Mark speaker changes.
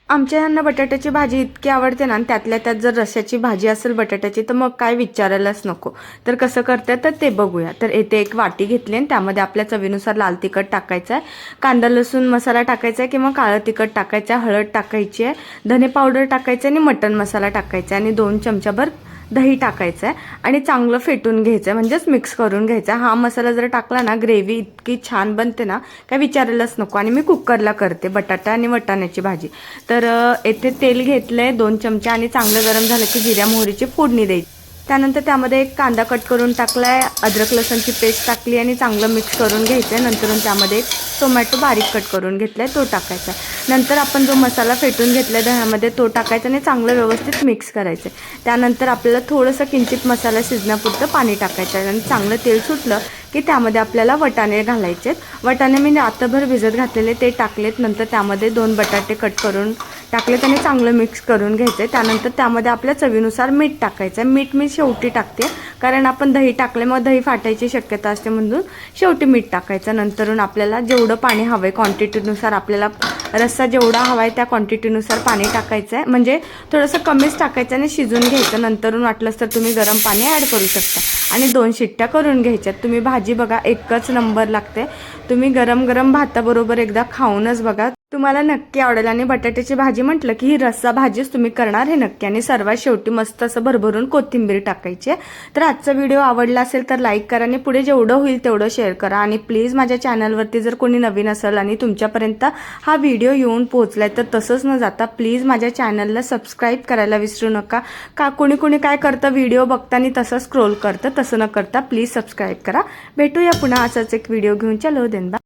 Speaker 1: आमच्या ह्यांना बटाट्याची भाजी इतकी आवडते ना, आणि त्यातल्या त्यात जर रश्याची भाजी असेल बटाट्याची तर मग काय विचारायलाच नको. तर कसं करते तर ते बघूया. तर येथे एक वाटी घेतली आणि त्यामध्ये आपल्या चवीनुसार लाल तिखट टाकायचं आहे, कांदा लसूण मसाला टाकायचा आहे किंवा काळं तिखट टाकायचं आहे, हळद टाकायची आहे, धने पावडर टाकायचं आणि मटण मसाला टाकायचा आहे आणि 2 चमचाभर दही टाकायचं आहे आणि चांगलं फेटून घ्यायचं आहे, म्हणजेच मिक्स करून घ्यायचं आहे. हा मसाला जर टाकला ना, ग्रेव्ही इतकी छान बनते ना, काय विचारायलाच नको. आणि मी कुकरला करते बटाटा आणि वाटाण्याची भाजी. तर येथे तेल घेतलंय 2 चमचे आणि चांगलं गरम झालं की जिऱ्या मोहरीची फोडणी द्यायची. त्यानंतर त्यामध्ये एक कांदा कट करून टाकलाय, अद्रक लसूणची पेस्ट टाकली आणि चांगलं मिक्स करून घ्यायचं आहे. नंतर त्यामध्ये एक टोमॅटो बारीक कट करून घेतलाय, तो टाकायचा. नंतर आपण जो मसाला फेटून घेतलाय दह्यामध्ये तो टाकायचा आणि चांगलं व्यवस्थित मिक्स करायचं. त्यानंतर आपल्याला थोडंसं किंचित मसाला शिजण्यापुरतं पाणी टाकायचं आहे आणि चांगलं तेल सुटलं की त्यामध्ये आपल्याला वटाणे घालायचे आहेत. वटाणे मी रात्रभर भिजत घातलेले ते टाकलेत. नंतर त्यामध्ये 2 बटाटे कट करून टाकलेत आणि चांगलं मिक्स करून घ्यायचं आहे. त्यानंतर त्यामध्ये आपल्या चवीनुसार मीठ टाकायचं आहे. मीठ मी शेवटी टाकते, कारण आपण दही टाकले मग दही फाटायची शक्यता असते, म्हणून शेवटी मीठ टाकायचं. नंतरून आपल्याला जेवढं पाणी हवं आहे क्वांटिटीनुसार, आपल्याला रस्सा जेवढा हवा आहे त्या क्वांटिटीनुसार पाणी टाकायचं आहे, म्हणजे थोडंसं कमीच टाकायचं आणि शिजून घ्यायचं. नंतरून वाटलंच तर तुम्ही गरम पाणी ॲड करू शकता आणि 2 शिट्ट्या करून घ्यायच्यात. तुम्ही भाजी बघा एकच नंबर लागते. तुम्ही गरम गरम भाताबरोबर एकदा खाऊनच बघा, तुम्हाला नक्की आवडेल. आणि बटाट्याची भाजी म्हटलं की ही रस्सा भाजीच तुम्ही करणार हे नक्की. आणि सर्वात शेवटी मस्त असं भरभरून कोथिंबीर टाकायची आहे. तर आजचा व्हिडिओ आवडला असेल तर लाईक करा आणि पुढे जेवढं होईल तेवढं शेअर करा. आणि प्लीज माझ्या चॅनलवरती जर कोणी नवीन असेल आणि तुमच्यापर्यंत हा व्हिडिओ येऊन पोहोचलाय तर तसंच न जाता प्लीज माझ्या चॅनलला सबस्क्राईब करायला विसरू नका. का कोणी काय करतं व्हिडिओ बघताना तसं स्क्रोल करतं, तसं न करता प्लीज सबस्क्राईब करा. भेटूया पुन्हा असाच एक व्हिडिओ घेऊन. चलो देन बाय.